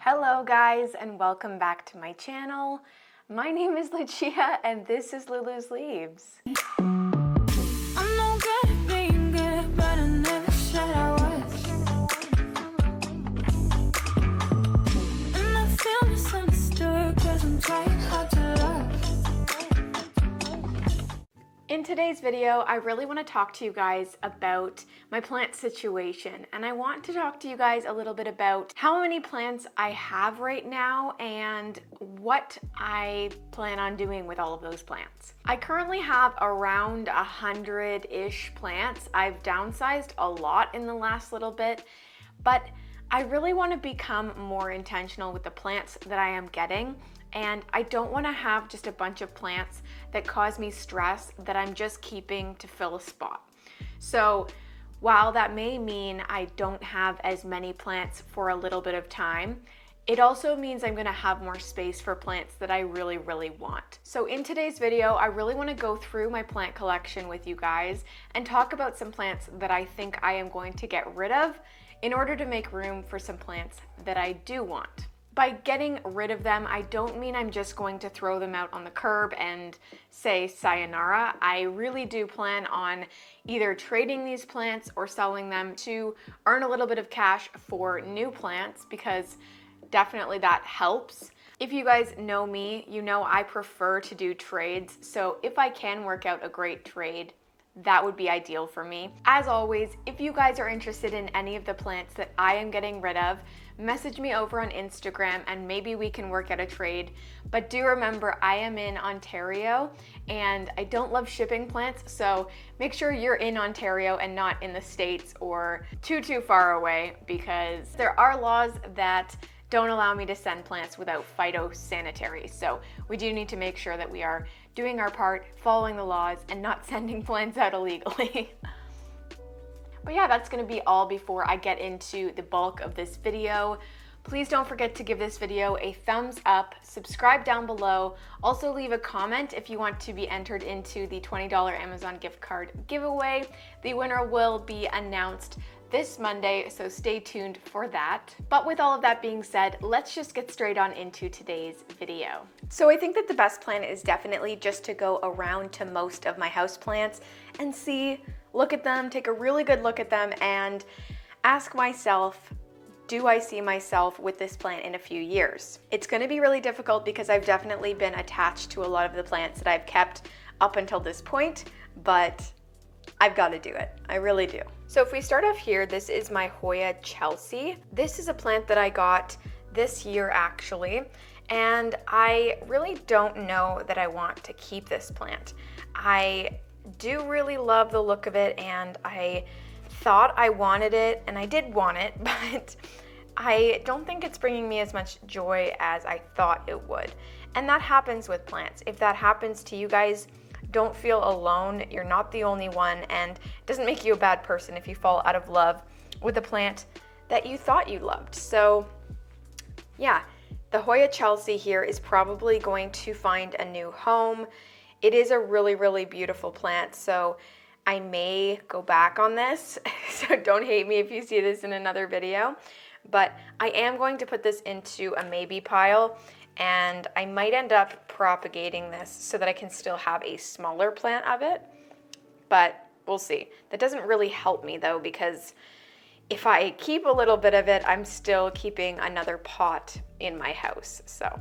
Hello guys, and welcome back to my channel. My name is Lucia and this is Lulu's Leaves. I'm no good at being good, but I never said I was. And I feel misunderstood, 'cause I'm trying hard to love. In today's video, I really want to talk to you guys about my plant situation, and I want to talk to you guys a little bit about how many plants I have right now and what I plan on doing with all of those plants. I currently have around 100-ish plants. I've downsized a lot in the last little bit, but I really want to become more intentional with the plants that I am getting, and I don't want to have just a bunch of plants that cause me stress that I'm just keeping to fill a spot. So while that may mean I don't have as many plants for a little bit of time, it also means I'm going to have more space for plants that I really want. So in today's video, I really want to go through my plant collection with you guys and talk about some plants that I think I am going to get rid of in order to make room for some plants that I do want. By getting rid of them, I don't mean I'm just going to throw them out on the curb and say sayonara. I really do plan on either trading these plants or selling them to earn a little bit of cash for new plants, because definitely that helps. If you guys know me, you know I prefer to do trades. So if I can work out a great trade, that would be ideal for me. As always, if you guys are interested in any of the plants that I am getting rid of, message me over on Instagram and maybe we can work out a trade. But do remember, I am in Ontario and I don't love shipping plants, so make sure you're in Ontario and not in the States or too far away, because there are laws that don't allow me to send plants without phytosanitary. So we do need to make sure that we are doing our part, following the laws, and not sending plants out illegally. But yeah, that's gonna be all before I get into the bulk of this video. Please don't forget to give this video a thumbs up, subscribe down below. Also leave a comment if you want to be entered into the $20 Amazon gift card giveaway. The winner will be announced this Monday, so stay tuned for that. But with all of that being said, let's just get straight on into today's video. So I think that the best plan is definitely just to go around to most of my houseplants and look at them, take a really good look at them, and ask myself, do I see myself with this plant in a few years? It's gonna be really difficult because I've definitely been attached to a lot of the plants that I've kept up until this point, but I've got to do it. I really do. So if we start off here, this is my Hoya Chelsea. This is a plant that I got this year actually, and I really don't know that I want to keep this plant. I do really love the look of it, and I thought I wanted it, and I did want it, but I don't think it's bringing me as much joy as I thought it would. And that happens with plants. If that happens to you guys, don't feel alone. You're not the only one, and it doesn't make you a bad person if you fall out of love with a plant that you thought you loved. So yeah, the Hoya Chelsea here is probably going to find a new home. It is a really beautiful plant, so I may go back on this, so don't hate me if you see this in another video. But I am going to put this into a maybe pile, and I might end up propagating this so that I can still have a smaller plant of it, but we'll see. That doesn't really help me though, because if I keep a little bit of it, I'm still keeping another pot in my house. So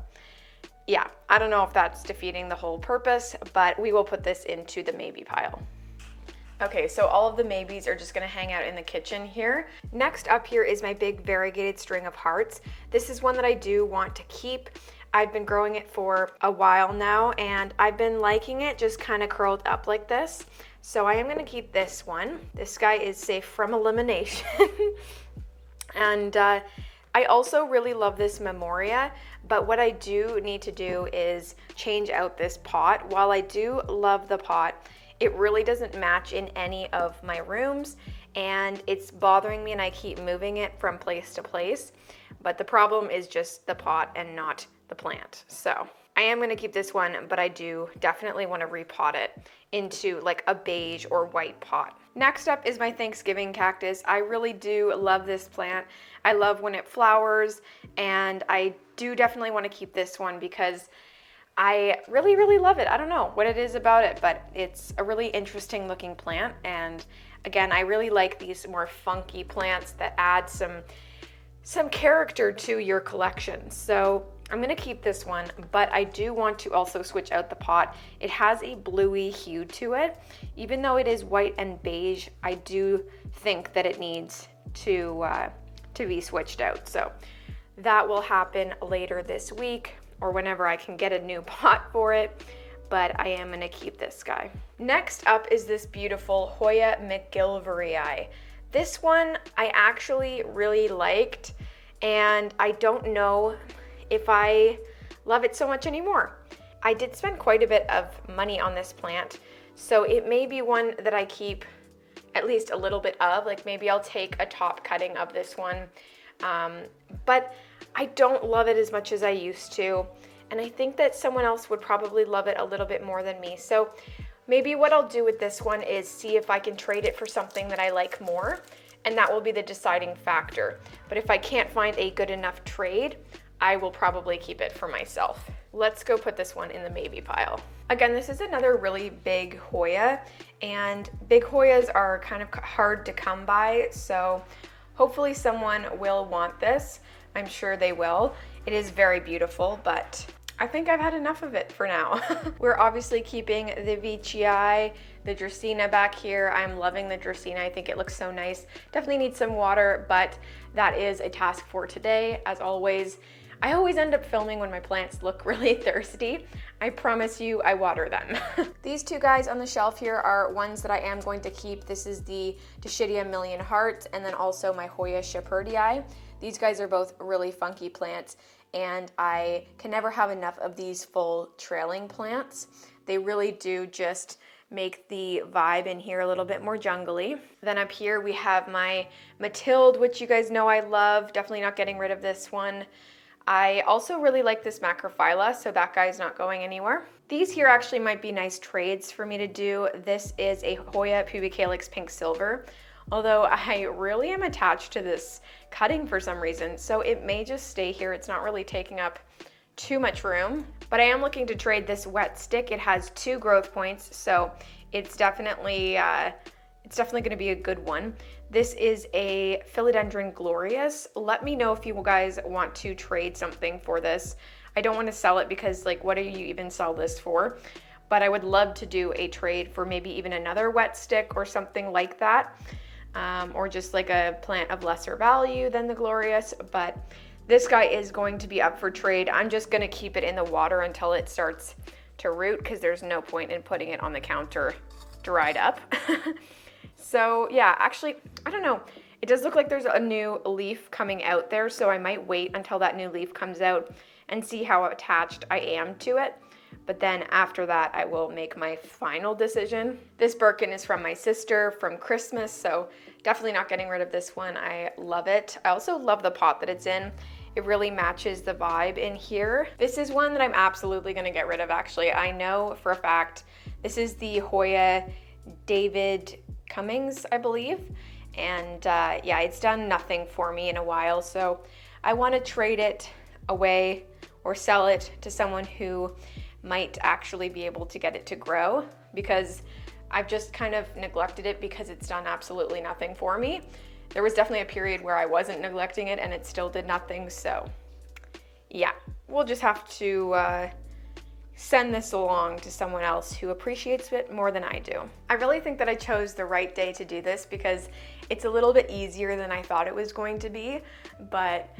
yeah, I don't know if that's defeating the whole purpose, but we will put this into the maybe pile. Okay, so all of the maybes are just gonna hang out in the kitchen here. Next up here is my big variegated string of hearts. This is one that I do want to keep. I've been growing it for a while now, and I've been liking it just kind of curled up like this. So I am gonna keep this one. This guy is safe from elimination. And I also really love this Memoria, but what I do need to do is change out this pot. While I do love the pot, it really doesn't match in any of my rooms, and it's bothering me, and I keep moving it from place to place. But the problem is just the pot and not the plant. So I am going to keep this one, but I do definitely want to repot it into like a beige or white pot. Next up is my Thanksgiving cactus. I really do love this plant. I love when it flowers, and I do definitely want to keep this one because I really, really love it. I don't know what it is about it, but it's a really interesting looking plant. And again, I really like these more funky plants that add some character to your collection. So I'm gonna keep this one, but I do want to also switch out the pot. It has a bluey hue to it. Even though it is white and beige, I do think that it needs to be switched out. So that will happen later this week or whenever I can get a new pot for it, but I am gonna keep this guy. Next up is this beautiful Hoya McGilverii. This one I actually really liked, and I don't know if I love it so much anymore. I did spend quite a bit of money on this plant, so it may be one that I keep at least a little bit of, like maybe I'll take a top cutting of this one, but I don't love it as much as I used to, and I think that someone else would probably love it a little bit more than me. So maybe what I'll do with this one is see if I can trade it for something that I like more, and that will be the deciding factor. But if I can't find a good enough trade, I will probably keep it for myself. Let's go put this one in the maybe pile. Again, this is another really big Hoya, and big Hoyas are kind of hard to come by, so hopefully someone will want this. I'm sure they will. It is very beautiful, but I think I've had enough of it for now. We're obviously keeping the Veitchii, the Dracaena back here. I'm loving the Dracaena. I think it looks so nice. Definitely need some water, but that is a task for today. As always, I always end up filming when my plants look really thirsty. I promise you I water them. These two guys on the shelf here are ones that I am going to keep. This is the Dischidia Million Heart, and then also my Hoya Shepherdii. These guys are both really funky plants, and I can never have enough of these full trailing plants. They really do just make the vibe in here a little bit more jungly. Then up here we have my Mathilde, which you guys know I love. Definitely not getting rid of this one. I also really like this Macrophylla, so that guy's not going anywhere. These here actually might be nice trades for me to do. This is a Hoya Pubicalyx Pink Silver, although I really am attached to this cutting for some reason, so it may just stay here. It's not really taking up too much room, but I am looking to trade this wet stick. It has 2 growth points, so it's definitely gonna be a good one. This is a Philodendron Glorious. Let me know if you guys want to trade something for this. I don't want to sell it because, like, what do you even sell this for? But I would love to do a trade for maybe even another wet stick or something like that, or just like a plant of lesser value than the Glorious. But this guy is going to be up for trade. I'm just going to keep it in the water until it starts to root, because there's no point in putting it on the counter dried up. So yeah, actually, I don't know. It does look like there's a new leaf coming out there, so I might wait until that new leaf comes out and see how attached I am to it. But then after that, I will make my final decision. This Birkin is from my sister from Christmas, so definitely not getting rid of this one. I love it. I also love the pot that it's in. It really matches the vibe in here. This is one that I'm absolutely gonna get rid of, actually. I know for a fact this is the Hoya David Cummings, I believe. And yeah, it's done nothing for me in a while, so I want to trade it away or sell it to someone who might actually be able to get it to grow, because I've just kind of neglected it because it's done absolutely nothing for me. There was definitely a period where I wasn't neglecting it and it still did nothing, so yeah, we'll just have to send this along to someone else who appreciates it more than I do. I really think that I chose the right day to do this because it's a little bit easier than I thought it was going to be, but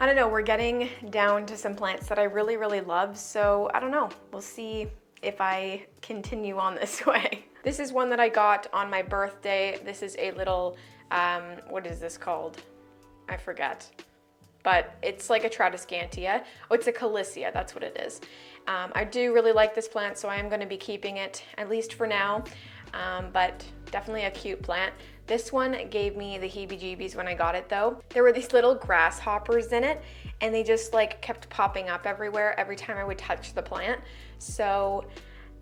I don't know, we're getting down to some plants that I really, really love, so I don't know, we'll see if I continue on this way. This is one that I got on my birthday. This is a little, what is this called? I forget. But it's like a Tradescantia. Oh, it's a Calicia, that's what it is. I do really like this plant, so I am gonna be keeping it, at least for now, but definitely a cute plant. This one gave me the heebie-jeebies when I got it though. There were these little grasshoppers in it, and they just like kept popping up everywhere every time I would touch the plant. So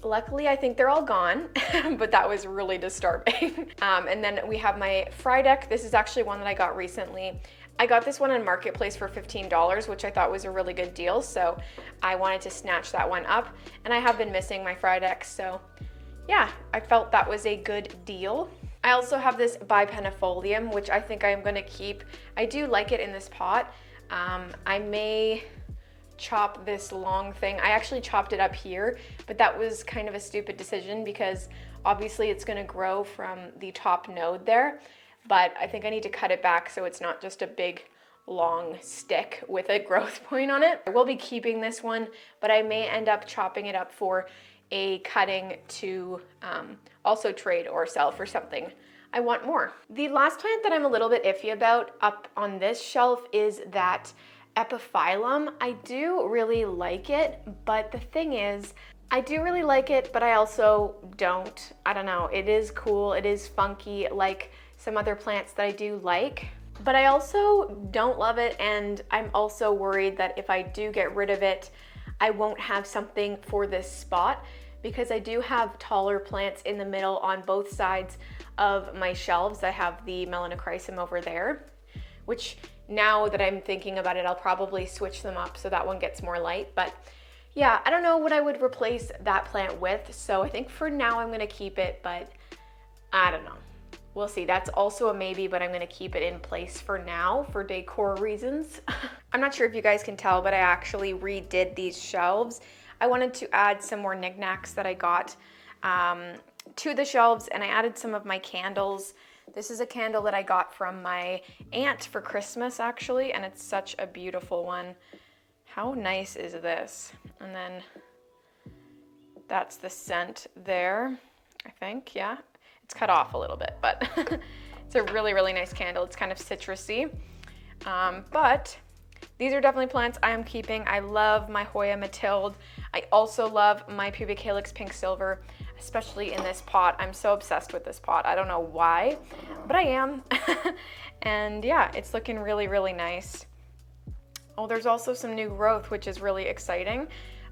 luckily, I think they're all gone, but that was really disturbing. And then we have my Frydek. This is actually one that I got recently. I got this one on Marketplace for $15, which I thought was a really good deal, so I wanted to snatch that one up. And I have been missing my Fridex, so yeah, I felt that was a good deal. I also have this bipenifolium, which I think I'm gonna keep. I do like it in this pot. I may chop this long thing. I actually chopped it up here, but that was kind of a stupid decision because obviously it's gonna grow from the top node there, but I think I need to cut it back so it's not just a big long stick with a growth point on it. I will be keeping this one, but I may end up chopping it up for a cutting to also trade or sell for something I want more. The last plant that I'm a little bit iffy about up on this shelf is that epiphyllum. I do really like it, but the thing is, I do really like it, but I also don't. I don't know, it is cool, it is funky like some other plants that I do like, but I also don't love it, and I'm also worried that if I do get rid of it, I won't have something for this spot because I do have taller plants in the middle on both sides of my shelves. I have the melanochrysum over there, which now that I'm thinking about it, I'll probably switch them up so that one gets more light. But yeah, I don't know what I would replace that plant with. So I think for now I'm gonna keep it, but I don't know. We'll see. That's also a maybe, but I'm gonna keep it in place for now for decor reasons. I'm not sure if you guys can tell, but I actually redid these shelves. I wanted to add some more knickknacks that I got to the shelves, and I added some of my candles. This is a candle that I got from my aunt for Christmas actually, and it's such a beautiful one. How nice is this? And then that's the scent there, I think, yeah. It's cut off a little bit, but it's a really, really nice candle. It's kind of citrusy, but these are definitely plants I am keeping. I love my Hoya Matilde. I also love my pubic calyx pink silver, especially in this pot. I'm so obsessed with this pot. I don't know why, but I am. And yeah, it's looking really, really nice. Oh, there's also some new growth, which is really exciting.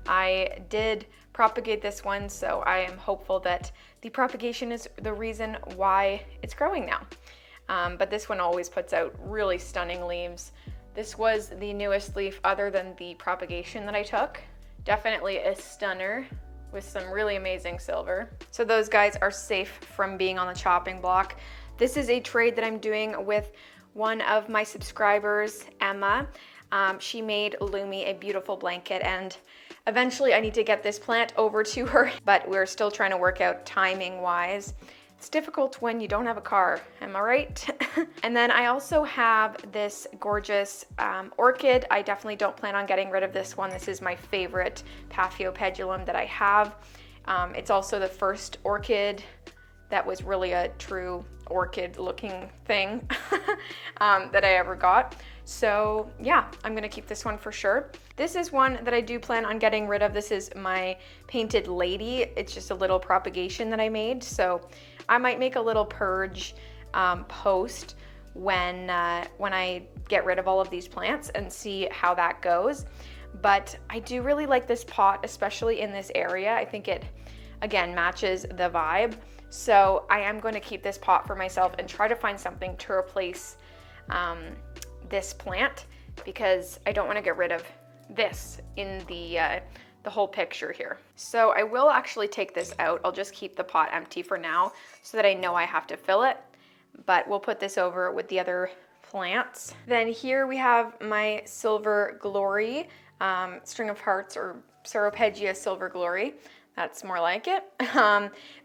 I did propagate this one, so I am hopeful that the propagation is the reason why it's growing now. But this one always puts out really stunning leaves. This was the newest leaf other than the propagation that I took. Definitely a stunner with some really amazing silver. So those guys are safe from being on the chopping block. This is a trade that I'm doing with one of my subscribers, Emma. She made Lumi a beautiful blanket, and eventually I need to get this plant over to her, but we're still trying to work out timing wise. It's difficult when you don't have a car, am I right? And then I also have this gorgeous orchid. I definitely don't plan on getting rid of this one. This is my favorite Paphiopedulum that I have. It's also the first orchid that was really a true orchid looking thing that I ever got. So yeah, I'm gonna keep this one for sure. This is one that I do plan on getting rid of. This is my painted lady. It's just a little propagation that I made. So I might make a little purge post when I get rid of all of these plants and see how that goes. But I do really like this pot, especially in this area. I think it, again, matches the vibe. So I am going to keep this pot for myself and try to find something to replace this plant, because I don't want to get rid of this in the whole picture here. So I will actually take this out. I'll just keep the pot empty for now so that I know I have to fill it, but we'll put this over with the other plants. Then here we have my Silver Glory, String of Hearts, or Sauropegia Silver Glory. That's more like it.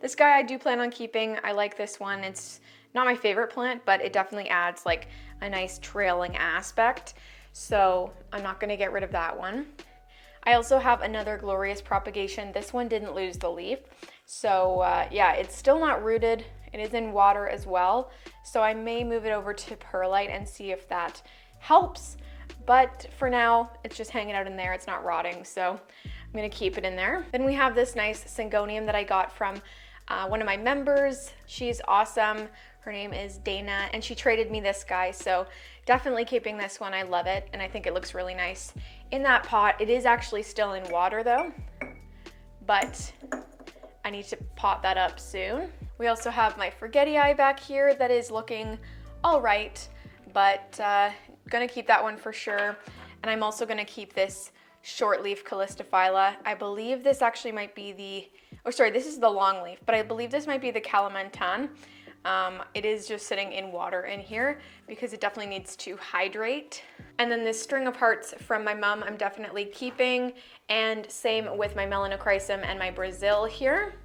This guy I do plan on keeping. I like this one. It's not my favorite plant, but it definitely adds like a nice trailing aspect. So I'm not gonna get rid of that one. I also have another glorious propagation. This one didn't lose the leaf. So yeah, it's still not rooted. It is in water as well. So I may move it over to perlite and see if that helps. But for now, it's just hanging out in there. It's not rotting, so I'm gonna keep it in there. Then we have this nice Syngonium that I got from one of my members. She's awesome. Her name is Dana, and she traded me this guy, so definitely keeping this one. I love it, and I think it looks really nice in that pot. It is actually still in water though, but I need to pot that up soon. We also have my Forgetii back here that is looking all right, but gonna keep that one for sure. And I'm also gonna keep this short leaf Calistophylla. I believe this actually might be the, oh sorry, this is the long leaf, but I believe this might be the Calamantan. It is just sitting in water in here because it definitely needs to hydrate. And then this string of hearts from my mom I'm definitely keeping, and same with my Melanochrysum and my Brazil here.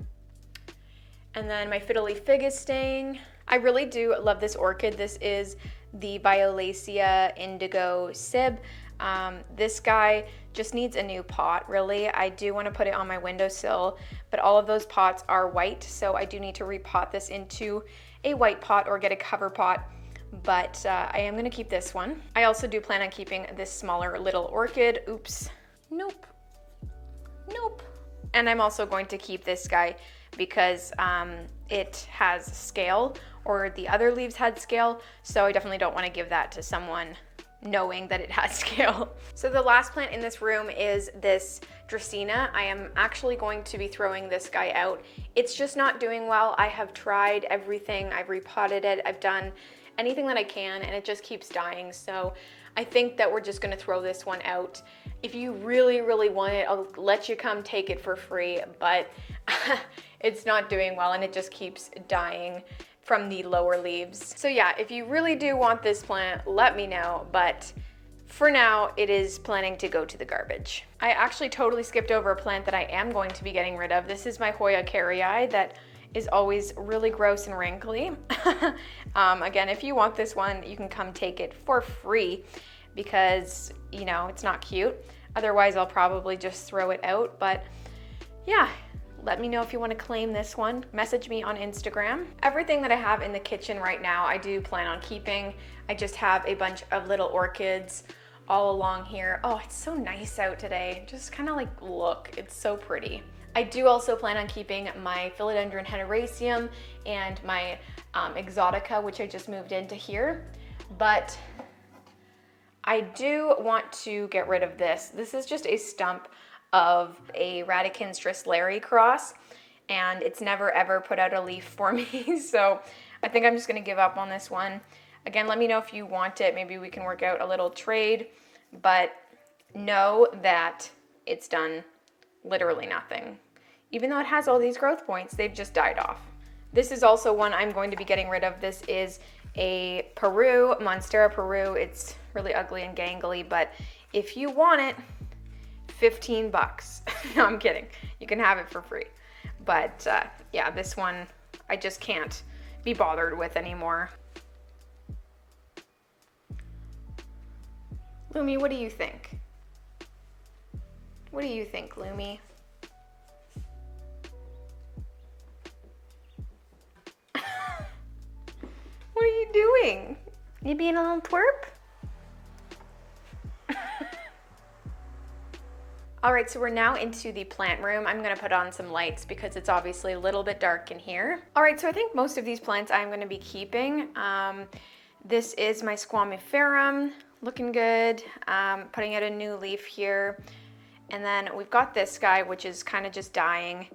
And then my fiddle leaf fig is staying. I really do love this orchid. This is the Violacea Indigo Sib. This guy just needs a new pot, really. I do want to put it on my windowsill, but all of those pots are white, so I do need to repot this into a white pot or get a cover pot, but I am going to keep this one. I also do plan on keeping this smaller little orchid. Oops. Nope. Nope. And I'm also going to keep this guy because it has scale, or the other leaves had scale, so I definitely don't want to give that to someone knowing that it has scale. So the last plant in this room is this Dracaena. I am actually going to be throwing this guy out. It's just not doing well. I have tried everything. I've repotted it. I've done anything that I can, and it just keeps dying. So I think that we're just gonna throw this one out. If you really, really want it, I'll let you come take it for free, but it's not doing well and it just keeps dying from the lower leaves. So yeah, if you really do want this plant, let me know, but for now, it is planning to go to the garbage. I actually totally skipped over a plant that I am going to be getting rid of. This is my Hoya carrii that is always really gross and wrinkly. Again, if you want this one, you can come take it for free because, you know, it's not cute. Otherwise, I'll probably just throw it out, but yeah. Let me know if you want to claim this one. Message me on Instagram. Everything that I have in the kitchen right now, I do plan on keeping. I just have a bunch of little orchids all along here. Oh, it's so nice out today. Just kind of like, look, it's so pretty. I do also plan on keeping my Philodendron Heneraceum and my Exotica, which I just moved into here. But I do want to get rid of this. This is just a stump of a Radicans Drusselleri cross, and it's never ever put out a leaf for me. So I think I'm just gonna give up on this one. Again, let me know if you want it. Maybe we can work out a little trade, but know that it's done literally nothing. Even though it has all these growth points, they've just died off. This is also one I'm going to be getting rid of. This is a Peru, Monstera Peru. It's really ugly and gangly, but if you want it, 15 bucks. No, I'm kidding. You can have it for free. But yeah, this one I just can't be bothered with anymore. Lumi, what do you think? What do you think, Lumi? What are you doing? You being a little twerp? All right, so we're now into the plant room. I'm gonna put on some lights because it's obviously a little bit dark in here. All right, so I think most of these plants I'm gonna be keeping. This is my Squamiferum, looking good. Putting out a new leaf here. And then we've got this guy, which is kind of just dying.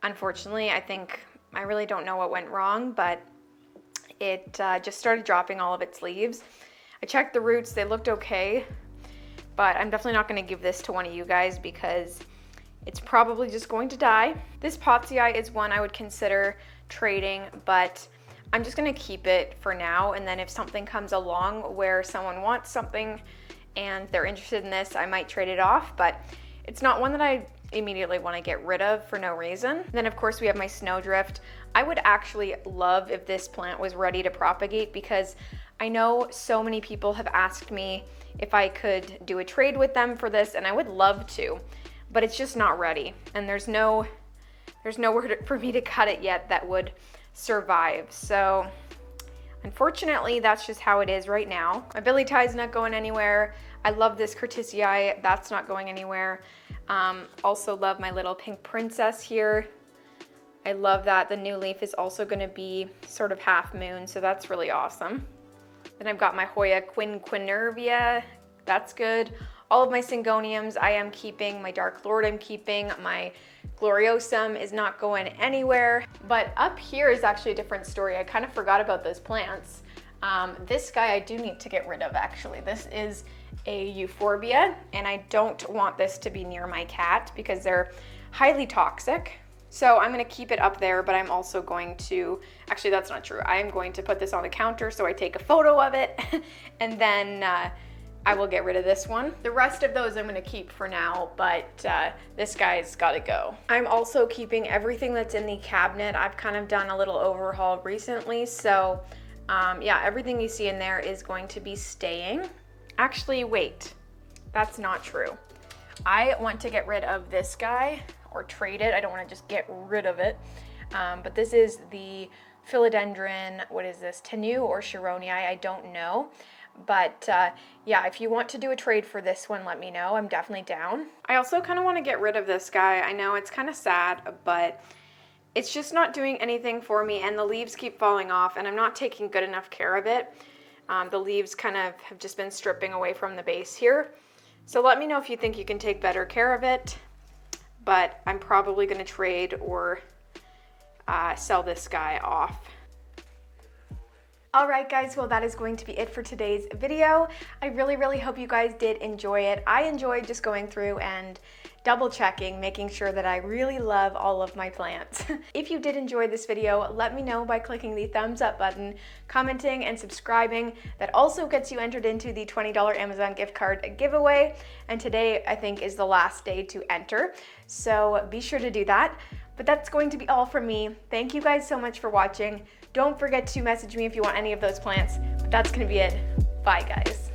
Unfortunately, I really don't know what went wrong, but it just started dropping all of its leaves. I checked the roots, they looked okay. But I'm definitely not going to give this to one of you guys because it's probably just going to die. This Potsii is one I would consider trading, but I'm just going to keep it for now. And then if something comes along where someone wants something and they're interested in this, I might trade it off. But it's not one that I immediately want to get rid of for no reason. And then of course we have my Snowdrift. I would actually love if this plant was ready to propagate because I know so many people have asked me if I could do a trade with them for this, and I would love to, but it's just not ready. And there's nowhere for me to cut it yet that would survive. So unfortunately, that's just how it is right now. My Billietiae is not going anywhere. I love this Curtisii, that's not going anywhere. Also love my little pink princess here. I love that. The new leaf is also gonna be sort of half moon, so that's really awesome. Then I've got my Hoya quinquenervia, that's good. All of my Syngoniums I am keeping, my Dark Lord I'm keeping, my Gloriosum is not going anywhere. But up here is actually a different story. I kind of forgot about those plants. This guy I do need to get rid of actually. This is a euphorbia, and I don't want this to be near my cat because they're highly toxic. So I'm gonna keep it up there, but I'm also going to, actually that's not true. I'm going to put this on the counter so I take a photo of it and then I will get rid of this one. The rest of those I'm gonna keep for now, but this guy's gotta go. I'm also keeping everything that's in the cabinet. I've kind of done a little overhaul recently, so yeah, everything you see in there is going to be staying. Actually, wait, that's not true. I want to get rid of this guy or trade it. I don't want to just get rid of it. But this is the Philodendron, what is this, Tenue or Chironii? I don't know. But yeah, if you want to do a trade for this one, let me know. I'm definitely down. I also kind of want to get rid of this guy. I know it's kind of sad, but it's just not doing anything for me, and the leaves keep falling off, and I'm not taking good enough care of it. The leaves kind of have just been stripping away from the base here. So let me know if you think you can take better care of it, but I'm probably going to trade or sell this guy off. All right, guys, well, that is going to be it for today's video. I really hope you guys did enjoy it. I enjoyed just going through and double checking, making sure that I really love all of my plants. If you did enjoy this video, let me know by clicking the thumbs up button, commenting, and subscribing. That also gets you entered into the $20 Amazon gift card giveaway. And today, I think, is the last day to enter. So be sure to do that. But that's going to be all from me. Thank you guys so much for watching. Don't forget to message me if you want any of those plants. But that's gonna be it. Bye, guys.